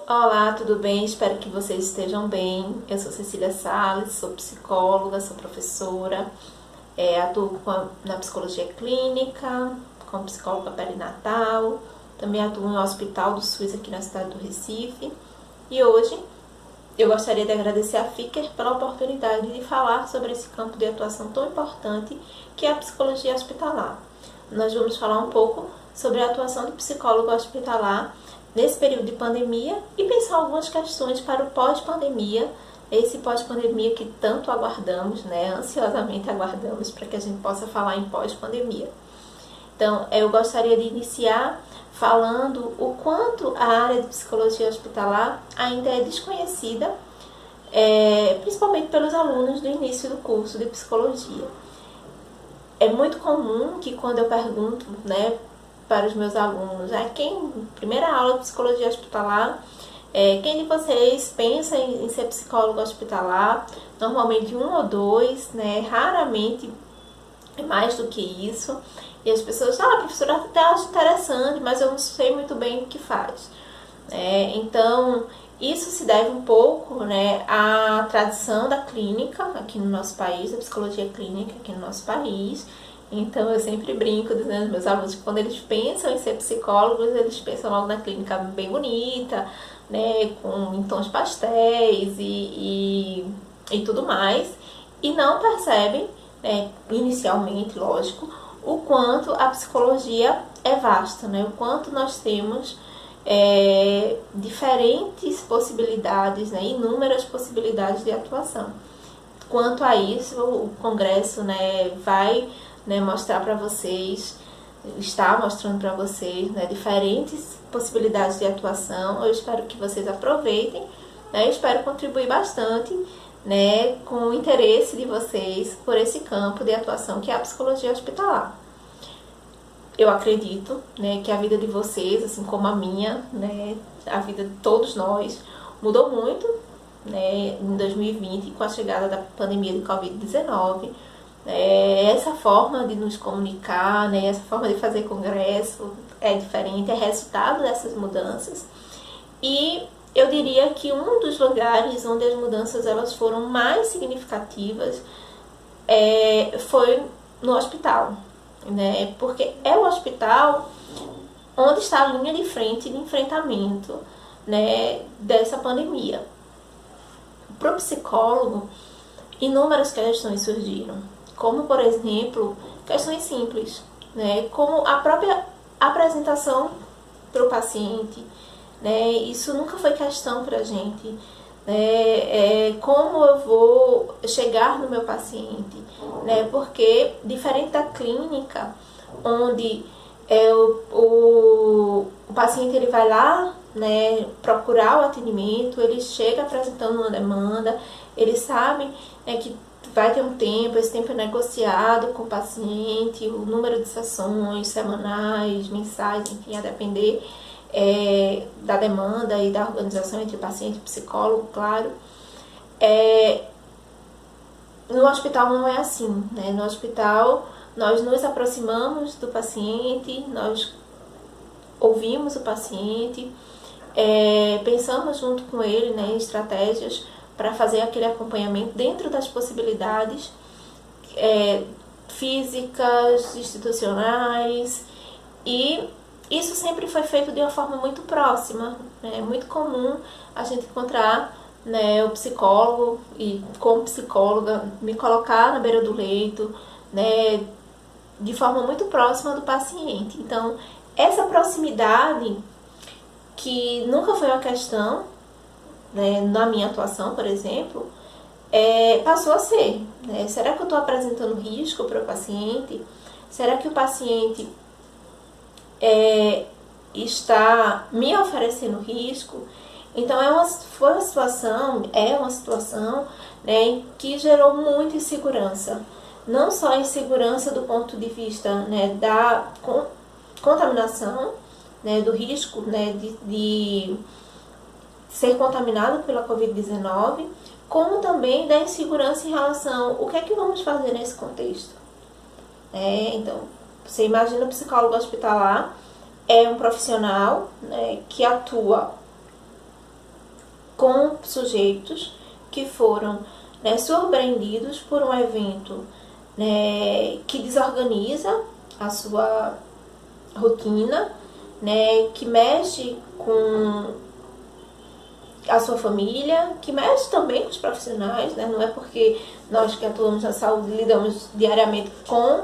Olá, tudo bem? Espero que vocês estejam bem. Eu sou Cecília Salles, sou psicóloga, sou professora, atuo na psicologia clínica, como psicóloga perinatal, também atuo no Hospital do SUS aqui na cidade do Recife. E hoje eu gostaria de agradecer a FICER pela oportunidade de falar sobre esse campo de atuação tão importante que é a psicologia hospitalar. Nós vamos falar um pouco sobre a atuação do psicólogo hospitalar nesse período de pandemia e pensar algumas questões para o pós-pandemia, esse pós-pandemia que tanto aguardamos, né, ansiosamente aguardamos para que a gente possa falar em pós-pandemia. Então, eu gostaria de iniciar falando o quanto a área de psicologia hospitalar ainda é desconhecida, principalmente pelos alunos do início do curso de psicologia. É muito comum que quando eu pergunto, né, para os meus alunos, primeira aula de psicologia hospitalar, quem de vocês pensa em ser psicólogo hospitalar? Normalmente um ou dois, né? Raramente é mais do que isso. E as pessoas, professora, até acho interessante, mas eu não sei muito bem o que faz. Então, isso se deve um pouco, né, à tradição da clínica aqui no nosso país, da psicologia clínica aqui no nosso país. Então, eu sempre brinco dizendo aos meus alunos que quando eles pensam em ser psicólogos, eles pensam logo na clínica bem bonita, né, em tons pastéis e tudo mais, e não percebem, né, inicialmente, lógico, o quanto a psicologia é vasta, né, o quanto nós temos diferentes possibilidades, né, inúmeras possibilidades de atuação. Quanto a isso, o Congresso, né, vai, né, mostrar para vocês, está mostrando para vocês, né, diferentes possibilidades de atuação. Eu espero que vocês aproveitem, né, eu espero contribuir bastante, né, com o interesse de vocês por esse campo de atuação que é a psicologia hospitalar. Eu acredito, né, que a vida de vocês, assim como a minha, né, a vida de todos nós, mudou muito, né, em 2020 com a chegada da pandemia de Covid-19. Essa forma de nos comunicar, né, essa forma de fazer congresso é diferente, é resultado dessas mudanças. E eu diria que um dos lugares onde as mudanças elas foram mais significativas foi no hospital, né, porque é o hospital onde está a linha de frente de enfrentamento, né, dessa pandemia. Para o psicólogo, inúmeras questões surgiram, como, por exemplo, questões simples, né, como a própria apresentação para o paciente, né, isso nunca foi questão para a gente, né, como eu vou chegar no meu paciente, né, porque, diferente da clínica, onde o paciente ele vai lá, né, procurar o atendimento, ele chega apresentando uma demanda, eles sabem, né, que vai ter um tempo, esse tempo é negociado com o paciente, o número de sessões semanais, mensais, enfim, a depender da demanda e da organização entre paciente e psicólogo, claro. No hospital não é assim, né? No hospital nós nos aproximamos do paciente, nós ouvimos o paciente, pensamos junto com ele, né, em estratégias para fazer aquele acompanhamento dentro das possibilidades físicas, institucionais, e isso sempre foi feito de uma forma muito próxima. É muito comum a gente encontrar, né, o psicólogo e, como psicóloga, me colocar na beira do leito, né, de forma muito próxima do paciente. Então, essa proximidade, que nunca foi uma questão, né, na minha atuação, por exemplo, passou a ser, né? Será que eu estou apresentando risco para o paciente? Será que o paciente está me oferecendo risco? Então, foi uma situação, né, que gerou muita insegurança. Não só insegurança do ponto de vista, né, da contaminação, né, do risco, né, de ser contaminado pela Covid-19, como também da insegurança em relação ao que é que vamos fazer nesse contexto. Então, você imagina o psicólogo hospitalar, é um profissional, né, que atua com sujeitos que foram, né, surpreendidos por um evento, né, que desorganiza a sua rotina, né, que mexe com a sua família, que mexe também com os profissionais, né? Não é porque nós que atuamos na saúde lidamos diariamente com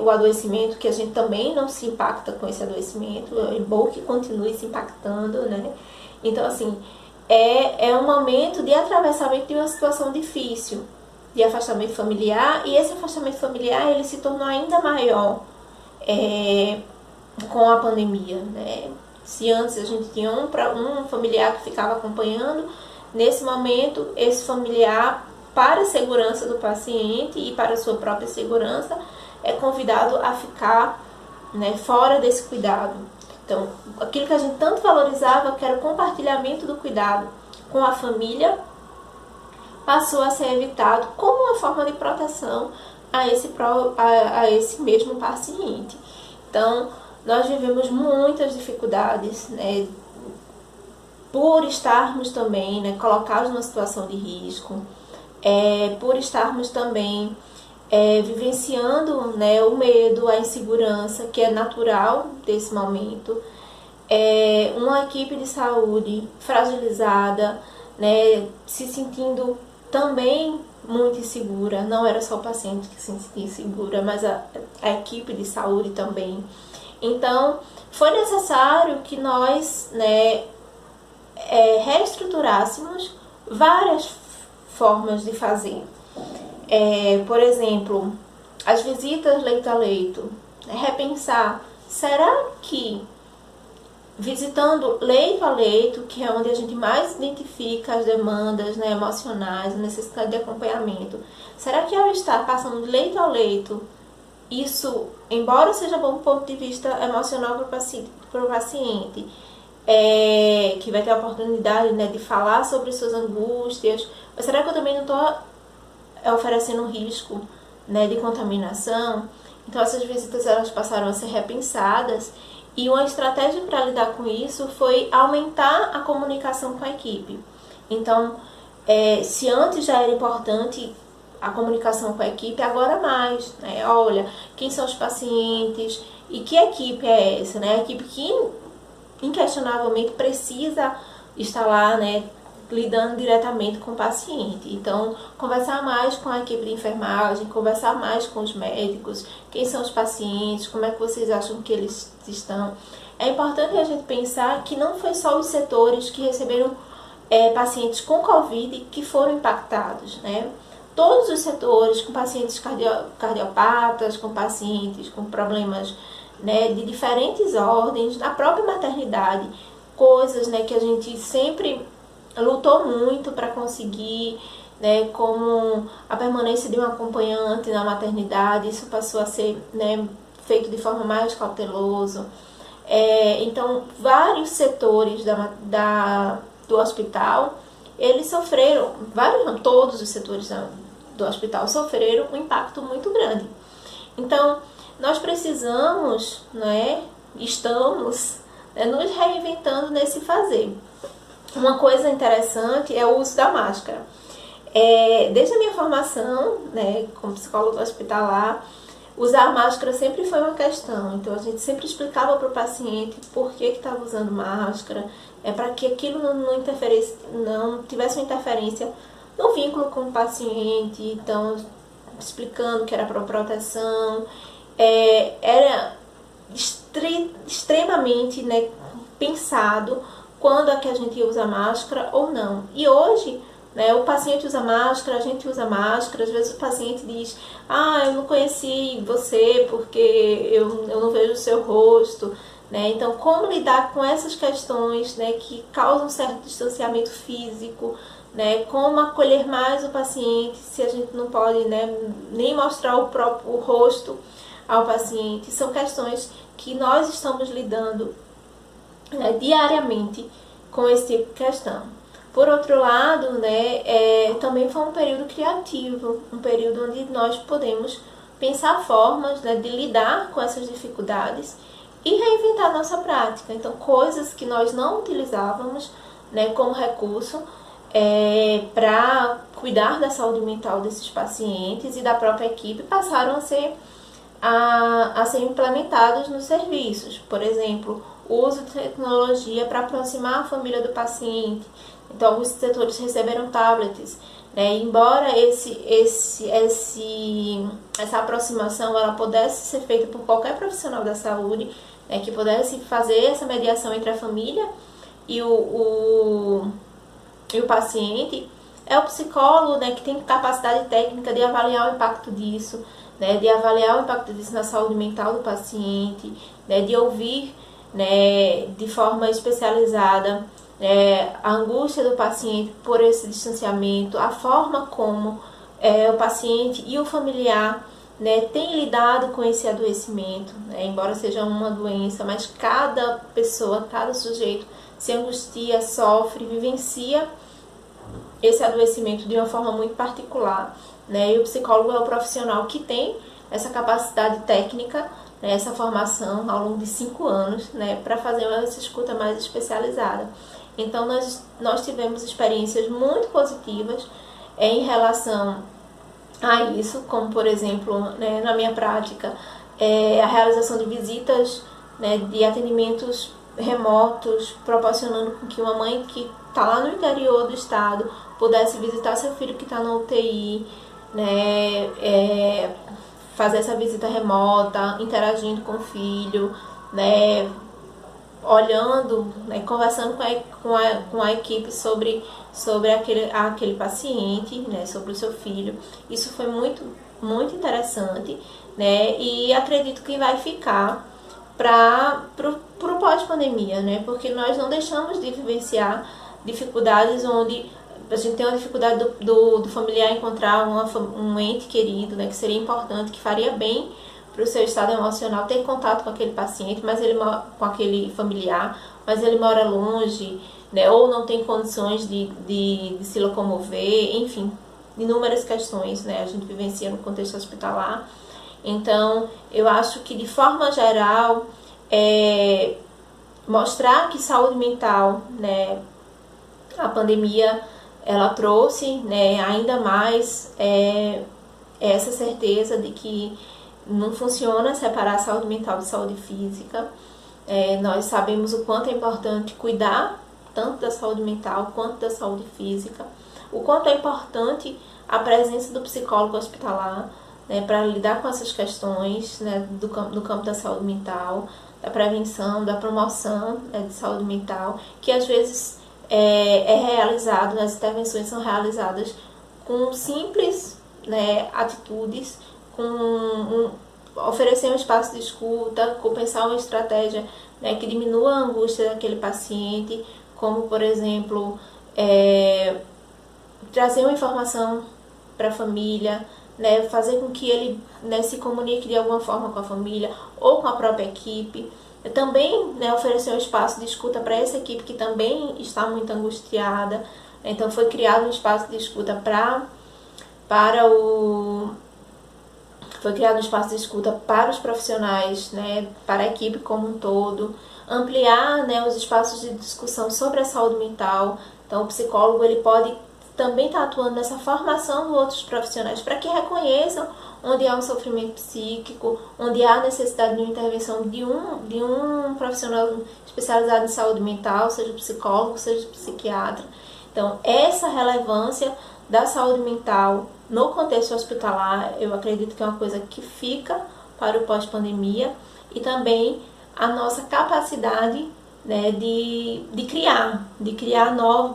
o adoecimento que a gente também não se impacta com esse adoecimento. É bom que continue se impactando, né? Então, assim, é um momento de atravessamento de uma situação difícil, de afastamento familiar, e esse afastamento familiar ele se tornou ainda maior com a pandemia, né? Se antes a gente tinha um familiar que ficava acompanhando, nesse momento esse familiar, para a segurança do paciente e para a sua própria segurança, é convidado a ficar, né, fora desse cuidado. Então, aquilo que a gente tanto valorizava, que era o compartilhamento do cuidado com a família, passou a ser evitado como uma forma de proteção a esse mesmo paciente. Então, nós vivemos muitas dificuldades, né, por estarmos também, né, colocados numa situação de risco, por estarmos também vivenciando, né, o medo, a insegurança, que é natural desse momento. Uma equipe de saúde fragilizada, né, se sentindo também muito insegura. Não era só o paciente que se sentia insegura, mas a equipe de saúde também. Então, foi necessário que nós, né, reestruturássemos várias formas de fazer. Por exemplo, as visitas leito a leito. Repensar, será que visitando leito a leito, que é onde a gente mais identifica as demandas, né, emocionais, a necessidade de acompanhamento, será que ao estar passando de leito a leito, isso, embora seja bom do ponto de vista emocional para o paciente, que vai ter a oportunidade, né, de falar sobre suas angústias, mas será que eu também não estou oferecendo risco, né, de contaminação? Então essas visitas elas passaram a ser repensadas, e uma estratégia para lidar com isso foi aumentar a comunicação com a equipe. Então, se antes já era importante a comunicação com a equipe, agora mais, né? Olha, quem são os pacientes e que equipe é essa, né? A equipe que inquestionavelmente precisa estar lá, né, lidando diretamente com o paciente. Então, conversar mais com a equipe de enfermagem, conversar mais com os médicos, quem são os pacientes, como é que vocês acham que eles estão. É importante a gente pensar que não foi só os setores que receberam pacientes com Covid que foram impactados, né? Todos os setores, com pacientes cardiopatas, com pacientes com problemas, né, de diferentes ordens, na própria maternidade, coisas, né, que a gente sempre lutou muito para conseguir, né, como a permanência de um acompanhante na maternidade. Isso passou a ser, né, feito de forma mais cautelosa. Então, vários setores do hospital, eles sofreram, todos os setores do hospital sofreram um impacto muito grande. Então, nós precisamos, né, estamos, né, nos reinventando nesse fazer. Uma coisa interessante é o uso da máscara. Desde a minha formação, né, como psicóloga hospitalar, usar máscara sempre foi uma questão. Então, a gente sempre explicava para o paciente por que estava usando máscara, para que aquilo não tivesse uma interferência no vínculo com o paciente. Então, explicando que era para proteção. Era extremamente, né, pensado quando é que a gente usa máscara ou não. E hoje, né, o paciente usa máscara, a gente usa máscara. Às vezes o paciente diz: eu não conheci você porque eu não vejo o seu rosto, né? Então, como lidar com essas questões, né, que causam certo distanciamento físico, né? Como acolher mais o paciente se a gente não pode, né, nem mostrar o rosto ao paciente. São questões que nós estamos lidando, né, diariamente com esse tipo de questão. Por outro lado, né, também foi um período criativo, um período onde nós podemos pensar formas, né, de lidar com essas dificuldades e reinventar nossa prática. Então, coisas que nós não utilizávamos, né, como recurso para cuidar da saúde mental desses pacientes e da própria equipe, passaram a ser implementados nos serviços. Por exemplo, o uso de tecnologia para aproximar a família do paciente. Então, alguns setores receberam tablets, né? Embora essa aproximação ela pudesse ser feita por qualquer profissional da saúde, né, que pudesse fazer essa mediação entre a família e o paciente, é o psicólogo, né, que tem capacidade técnica de avaliar o impacto disso, né, de avaliar o impacto disso na saúde mental do paciente, né, de ouvir, né, de forma especializada a angústia do paciente por esse distanciamento, a forma como o paciente e o familiar, né, tem lidado com esse adoecimento, né, embora seja uma doença, mas cada pessoa, cada sujeito se angustia, sofre, vivencia esse adoecimento de uma forma muito particular, né, e o psicólogo é o profissional que tem essa capacidade técnica, né, essa formação ao longo de 5 anos, né, para fazer essa escuta mais especializada. Então, nós tivemos experiências muito positivas em relação a isso, como, por exemplo, né, na minha prática, a realização de visitas, né, de atendimentos remotos, proporcionando que uma mãe que está lá no interior do estado pudesse visitar seu filho que está na UTI, né, fazer essa visita remota, interagindo com o filho, né, olhando, né, conversando com a equipe sobre aquele paciente, né, sobre o seu filho. Isso foi muito, muito interessante, né, e acredito que vai ficar para o pós-pandemia, né, porque nós não deixamos de vivenciar dificuldades onde a gente tem uma dificuldade do familiar encontrar um ente querido, né, que seria importante, que faria bem para o seu estado emocional ter contato com aquele paciente, com aquele familiar, mas ele mora longe, né, ou não tem condições de se locomover, enfim, inúmeras questões, né, a gente vivencia no contexto hospitalar. Então, eu acho que de forma geral, mostrar que saúde mental, né, a pandemia ela trouxe, né, ainda mais essa certeza de que não funciona separar a saúde mental de saúde física. Nós sabemos o quanto é importante cuidar tanto da saúde mental quanto da saúde física, o quanto é importante a presença do psicólogo hospitalar, né, para lidar com essas questões, né, no campo da saúde mental, da prevenção, da promoção, né, de saúde mental, que às vezes realizado, as intervenções são realizadas com simples, né, atitudes, oferecer um espaço de escuta, pensar uma estratégia, né, que diminua a angústia daquele paciente, como, por exemplo, trazer uma informação para a família, né, fazer com que ele, né, se comunique de alguma forma com a família ou com a própria equipe. Também, né, oferecer um espaço de escuta para essa equipe que também está muito angustiada. Então, foi criado um espaço de escuta foi criado um espaço de escuta para os profissionais, né, para a equipe como um todo, ampliar, né, os espaços de discussão sobre a saúde mental. Então, o psicólogo ele pode também estar atuando nessa formação de outros profissionais para que reconheçam onde há um sofrimento psíquico, onde há necessidade de uma intervenção de um profissional especializado em saúde mental, seja psicólogo, seja psiquiatra. Então, essa relevância da saúde mental no contexto hospitalar, eu acredito que é uma coisa que fica para o pós-pandemia, e também a nossa capacidade, né, de criar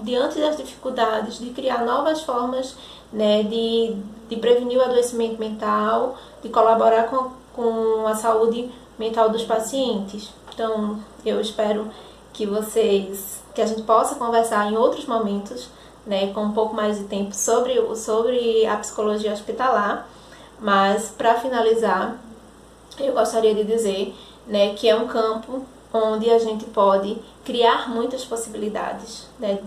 diante das dificuldades, de criar novas formas, né, de prevenir o adoecimento mental, de colaborar com a saúde mental dos pacientes. Então, eu espero que a gente possa conversar em outros momentos, né, com um pouco mais de tempo sobre a psicologia hospitalar, mas para finalizar, eu gostaria de dizer, né, que é um campo onde a gente pode criar muitas possibilidades, né,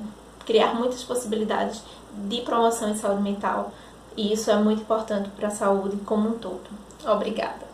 de promoção em saúde mental, e isso é muito importante para a saúde como um todo. Obrigada.